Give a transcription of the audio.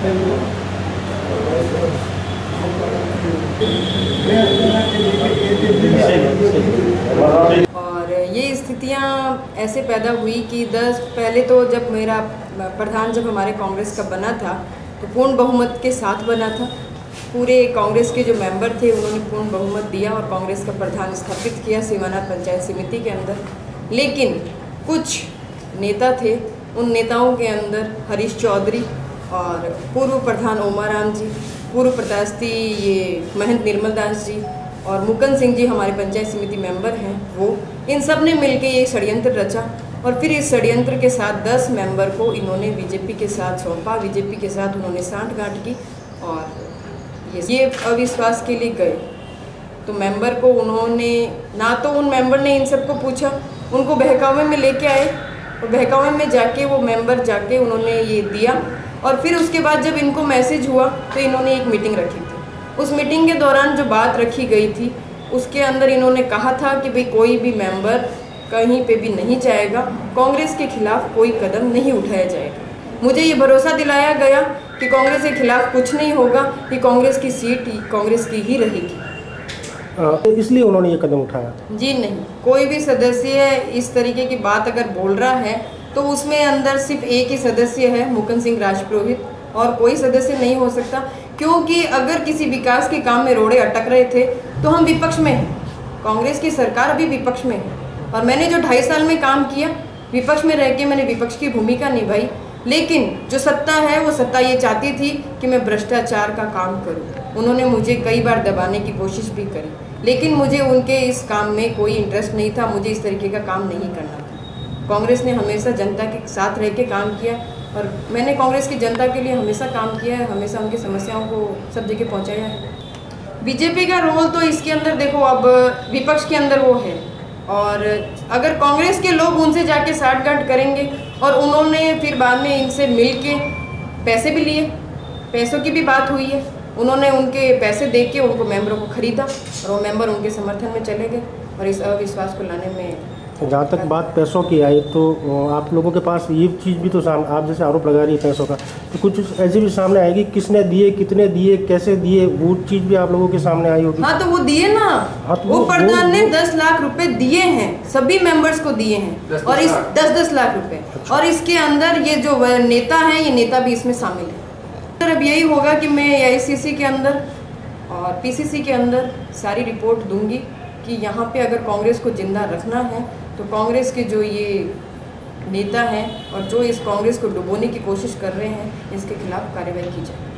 और ये स्थितियाँ ऐसे पैदा हुई कि पहले तो जब मेरा प्रधान जब हमारे कांग्रेस का बना था तो पूर्ण बहुमत के साथ बना था। पूरे कांग्रेस के जो मेंबर थे उन्होंने पूर्ण बहुमत दिया और कांग्रेस का प्रधान स्थापित किया शिवानाथ पंचायत समिति के अंदर। लेकिन कुछ नेता थे, उन नेताओं के अंदर हरीश चौधरी और पूर्व प्रधान ओमाराम जी, पूर्व प्रत्याशी ये महंत निर्मल दास जी और मुकुंद सिंह जी हमारे पंचायत समिति मेंबर हैं, वो इन सब ने मिलकर ये षड्यंत्र रचा और फिर इस षड्यंत्र के साथ 10 मेंबर को इन्होंने बीजेपी के साथ सौंपा। बीजेपी के साथ उन्होंने सांठगांठ की और ये अविश्वास के लिए गए। तो मेंबर को उन्होंने ना तो उन मेंबर ने इन सबको पूछा, उनको बहकावे में लेके आए और बहकावे में जाके वो मेंबर जाके उन्होंने ये दिया और फिर उसके बाद जब इनको मैसेज हुआ तो इन्होंने एक मीटिंग रखी थी। उस मीटिंग के दौरान जो बात रखी गई थी उसके अंदर इन्होंने कहा था कि भाई कोई भी मेंबर कहीं पे भी नहीं जाएगा, कांग्रेस के खिलाफ कोई कदम नहीं उठाया जाएगा। मुझे ये भरोसा दिलाया गया कि कांग्रेस के खिलाफ कुछ नहीं होगा, कि कांग्रेस की सीट कांग्रेस की ही रहेगी। इसलिए उन्होंने ये कदम उठाया? जी नहीं, कोई भी सदस्य इस तरीके की बात अगर बोल रहा है तो उसमें अंदर सिर्फ एक ही सदस्य है, मुकुंद सिंह राजपुरोहित, और कोई सदस्य नहीं हो सकता। क्योंकि अगर किसी विकास के काम में रोड़े अटक रहे थे तो हम विपक्ष में हैं, कांग्रेस की सरकार अभी विपक्ष में है और मैंने जो 2.5 साल में काम किया विपक्ष में रह के मैंने विपक्ष की भूमिका निभाई। लेकिन जो सत्ता है वो सत्ता ये चाहती थी कि मैं भ्रष्टाचार का काम करूं। उन्होंने मुझे कई बार दबाने की कोशिश भी करी, लेकिन मुझे उनके इस काम में कोई इंटरेस्ट नहीं था, मुझे इस तरीके का काम नहीं करना था। कांग्रेस ने हमेशा जनता के साथ रह के काम किया और मैंने कांग्रेस की जनता के लिए हमेशा काम किया है, हमेशा उनकी समस्याओं को सब जगह पहुँचाया है। बीजेपी का रोल तो इसके अंदर देखो, अब विपक्ष के अंदर वो है और अगर कांग्रेस के लोग उनसे जाके साठगांठ करेंगे और उन्होंने फिर बाद में इनसे मिलके पैसे भी लिए, पैसों की भी बात हुई है, उन्होंने उनके पैसे दे के उनको मेंबरों को खरीदा और वो मेंबर उनके समर्थन में चले गए और इस अविश्वास को लाने में। जहाँ तक बात पैसों की आई तो आप लोगों के पास ये चीज़ भी तो सामने, आप जैसे आरोप लगा रही है पैसों का, तो कुछ ऐसी भी सामने आएगी किसने दिए, कितने दिए, कैसे दिए, वो चीज़ भी आप लोगों के सामने आई होगी। हाँ तो वो दिए ना, तो वो प्रधान ने 10 लाख रुपए दिए हैं, सभी मेंबर्स को दिए हैं और इस 10-10 लाख रुपए। अच्छा। और इसके अंदर ये जो नेता हैं ये नेता भी इसमें शामिल है। अब यही होगा कि मैं AICC के अंदर और PCC के अंदर सारी रिपोर्ट दूंगी कि यहाँ पे अगर कांग्रेस को जिंदा रखना है तो कांग्रेस के जो ये नेता हैं और जो इस कांग्रेस को डुबोने की कोशिश कर रहे हैं इसके खिलाफ कार्रवाई की जाए।